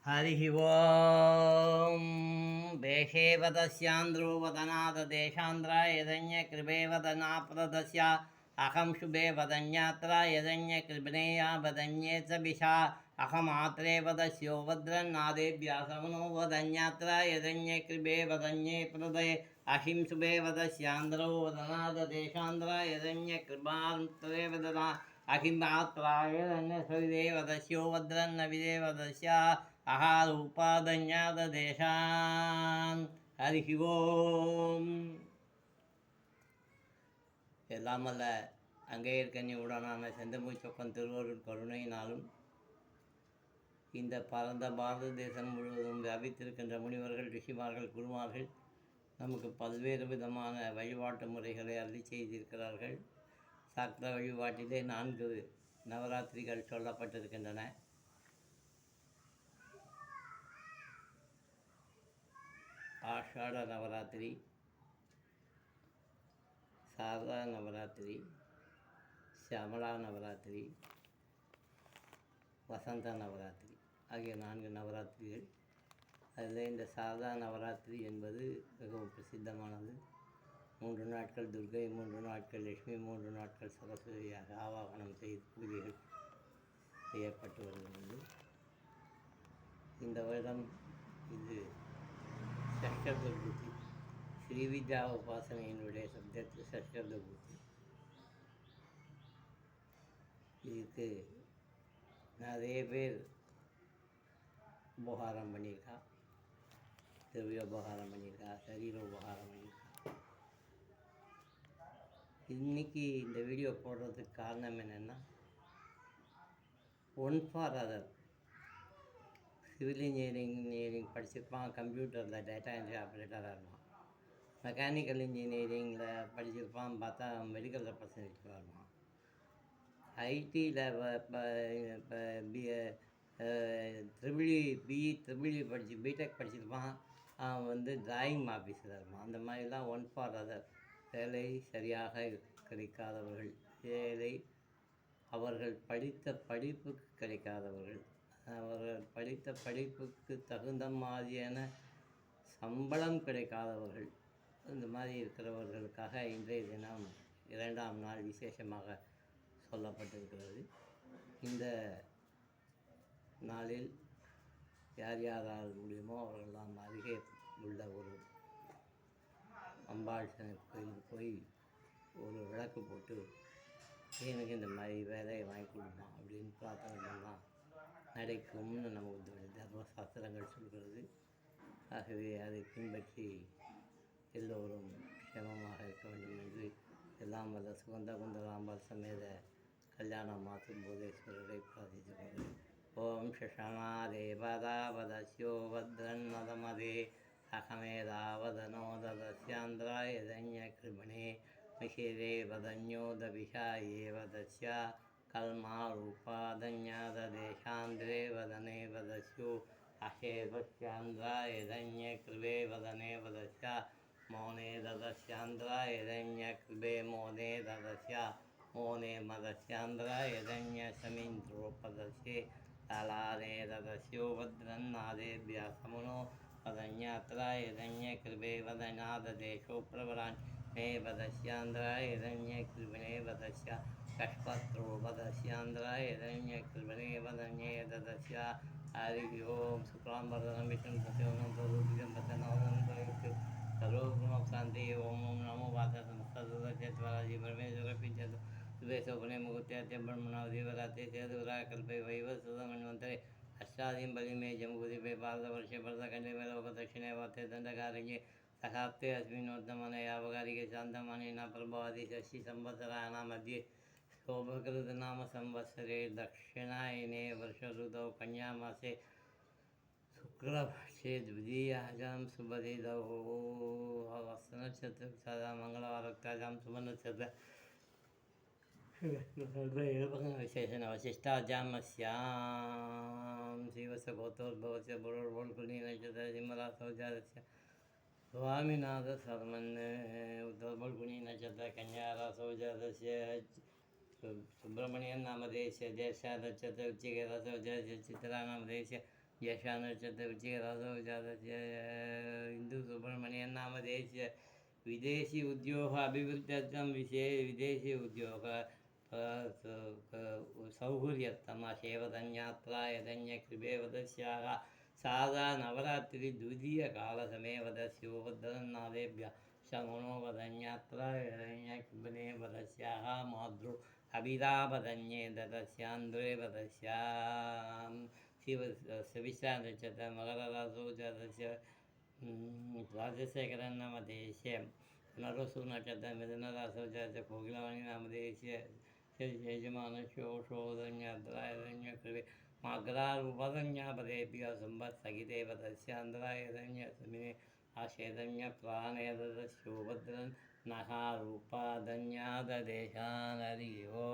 हरिः ओं देशे वदस्यान्द्रो वदनाददेशान्द्र यदन्यकृपे वदनाप्रदस्य अहं शुभे वदन्यात्र यदन्यकृपणेया वदन्ये च विशा अहमात्रे वदस्यो वद्रन्नादेभ्यासमनो वदन्यात्र यदन्यकृपे वदन्ये प्रदये अहिं शुभे वदस्यान्द्रो वदनाददेशान्द्र यदन्यकृपान्तरे वदना अहिमात्राय यदन्यसविदे वदस्यो वद्रन्न विदे वदस्य அகாரூபாதஞாதேசான் ஹரிஹி ஓம். எல்லாமல்ல அங்கே இருக்கனி உடனான செந்தமூச்சொப்பன் திருவருள் கருணையினாலும் இந்த பரந்த பாரத தேசம் முழுவதும் வியாபித்திருக்கின்ற முனிவர்கள், ரிஷிமார்கள், குருமார்கள் நமக்கு பல்வேறு விதமான வழிபாட்டு முறைகளை அருளி செய்திருக்கிறார்கள். சாக்த வழிபாட்டிலே 4 நவராத்திரிகள் சொல்லப்பட்டிருக்கின்றன. ஆஷாட நவராத்திரி, சாரதா நவராத்திரி, ஷியாமலா நவராத்திரி, வசந்த நவராத்திரி ஆகிய 4 நவராத்திரிகள். அதில் இந்த சாரதா நவராத்திரி என்பது மிகவும் பிரசித்தமானது. 3 நாட்கள் துர்கை, 3 நாட்கள் லட்சுமி, 3 நாட்கள் சரஸ்வதியாக ஆவாகனம் செய்து பூஜைகள் செய்யப்பட்டு வருகிறது. இந்த வருடம் இது ஷஷ்டப்த பூர்த்தி, ஸ்ரீவித்யா உபாசனையினுடைய சப்தத்து ஷஷ்டப்த பூர்த்தி. இதுக்கு நிறைய பேர் உபகாரம் பண்ணியிருக்கா, திரவிய உபகாரம் பண்ணியிருக்கா, சரீர உபகாரம் பண்ணியிருக்கா. இன்றைக்கி இந்த வீடியோ போடுறதுக்கு காரணம் என்னென்னா, one for other civil engineering படிச்சிருப்பான், கம்ப்யூட்டரில் டேட்டா என்ட்ரி ஆப்ரேட்டராக இருப்பான். மெக்கானிக்கல் இன்ஜினியரிங்கில் படிச்சிருப்பான், பார்த்தா மெடிக்கல் ரெப்ரசன்டேட்டிவாக இருப்பான். ஐடியில் ட்ரிபிள்இ பிடெக் படிச்சிருப்பான், அவன் டிராயிங் ஆஃபீஸில் இருப்பான். அந்த மாதிரிலாம் ஒன் ஃபார் அதர். வேலை சரியாக கிடைக்காதவர்கள், வேலை அவர்கள் படித்த படிப்புக்கு கிடைக்காதவர்கள், அவர்கள் படித்த படிப்புக்கு தகுந்த மாதிரியான சம்பளம் கிடைக்காதவர்கள், இந்த மாதிரி இருக்கிறவர்களுக்காக இன்றைய தினம் 2ஆம் நாள் விசேஷமாக சொல்லப்பட்டிருக்கிறது. இந்த நாளில் யார் யாரால் முடியுமோ அவர்களெல்லாம் அருகே உள்ள ஒரு அம்பாள் கோயிலுக்கு போய் ஒரு விளக்கு போட்டு எனக்கு இந்த மாதிரி வேலையை வாங்கி கொடுமா அப்படின்னு பிரார்த்தனை பண்ணால் நடக்கும்னு நமக்கு தர்மசாஸ்திரங்கள் சொல்கிறது. ஆகவே அதை பின்பற்றி எல்லோரும் க்ஷேமமாக இருக்க வேண்டும் என்று எல்லாம் வல்ல சுகந்த குந்தலாம்பாள் சமேத கல்யாண மாற்றும் போதேஸ்வரரை பிரார்த்தித்துக் ஓம் ஷஷமாதேவதாவதஸ்யோ வத்ரன்னதமதே அகமேதாவதனோதஸ்யாந்திராய தன்ய கிருபணே மிஷிரே வதன்யோதபிஷாயே வதஸ்ய கல்மாரூபாதன்யாதேஷாந்திரே வதனே வதஸ்யோ அஹேவஸ்யாந்திராய தன்ய கிருபே வதனே வதஸ்ய மௌனே ததஸ்யாந்திராய தன்ய கிருபே மௌனே ததஸ்ய மௌனே மதஸ்யாந்திராய தன்ய சமீந்திரோபதஸ்யே தலானே ததஸ்யோ வத்ரன்னாதேபியாசமுனோ வதன்யாத்ராய தன்ய கிருபே வதநாததேஷோ பிரபரான் மே வதஸ்யாந்திராய தன்ய கிருபணே வதஸ்ய கஷ்பத்ரோ வதஸ்யாந்திராய தன்ய கிருபணே வதன்யே ததஸ்ய ஹரி ஓம். சுக்லாம்பரதனம் விஷ்ணு சசிவனம் பிரபுதிகம் பத்தநாதனம் பிரயுக்து சர்வோகுணசாந்தி. ஓம் ஓம் நமோ வாசேத்வராஜி பரமேஸ்வர பிஞ்சது சுபேசோபனே முகூர்த்தியாத்திய பிரம்மணாவதிவராத்தே சேதுவராய கல்பை வைவ சுதமன்வந்தரே அஷ்டாதீம் பலிமே ஜம்புதிபே பாரத வருஷே பரத கண்டே மேலோக தட்சிணே வாத்தே தண்டகாரண்யே சகாப்தே அஸ்மின்னோத்தமன யாவகாரிகே சாந்தமானேன பிரபாதி சசி சம்பத்சராயண மத்தியே शोभकृत नाम संवत्सरे दक्षिणायने वर्षऋतौ कन्यामासे शुक्लपक्षे द्वितीयायां शुभदिनौ हस्तनक्षत्रं मंगलवारक्तायां शुभनक्षत्र विशेषण वशिष्ठाजामस्यां शिवसगोत्रोद्भवस्य बुरुर्बोल्कुलीनक्षत्रजिमरासौजातस्य स्वामिनाथशर्मन् उत्तरबोल्कुलीनक्षत्र कन्यारासौजातस्य सुब्रह्मण्यन नामधेयस्य ज्येष्ठा नक्षत्र उच्चिकेतस्य चित्रा नामधेयस्य यशा नक्षत्र वृश्चिकराशौ जातस्य हिन्दू सुब्रह्मण्यं नाम देशीय विदेशी उद्योग अभिवृद्ध्यर्थं विदेशी उद्योग सौकर्यत्तम शेवदन्यात्रा यदन्यकृपेवदस्याः साधा नवरात्रि द्वितीयकालसमे वदस्योपद्रन्नादेभ्यः शगुणो वदन्यात्रा यदन्यकृपणे वदस्याः मातृ अभिरापदन्ये ददस्यान्द्रे वदस्यां शिव सविशा नक्षत्र मकरराशौ जातस्य राजशेखरन् नाम देशे पुनर्वसु नक्षत्र मिथुनराशौ जातस्य कोकिलवाणी नाम देशे यजमानशोषोदन्याद्रायदन्यकृपे मकरारूपदन्यापदेभ्यः संवत्सगिते वदस्यान्द्रायदन्यसमिने आशेदन्यप्राणेदस्योपद्रन् नहारूपादन्याददेशानरियो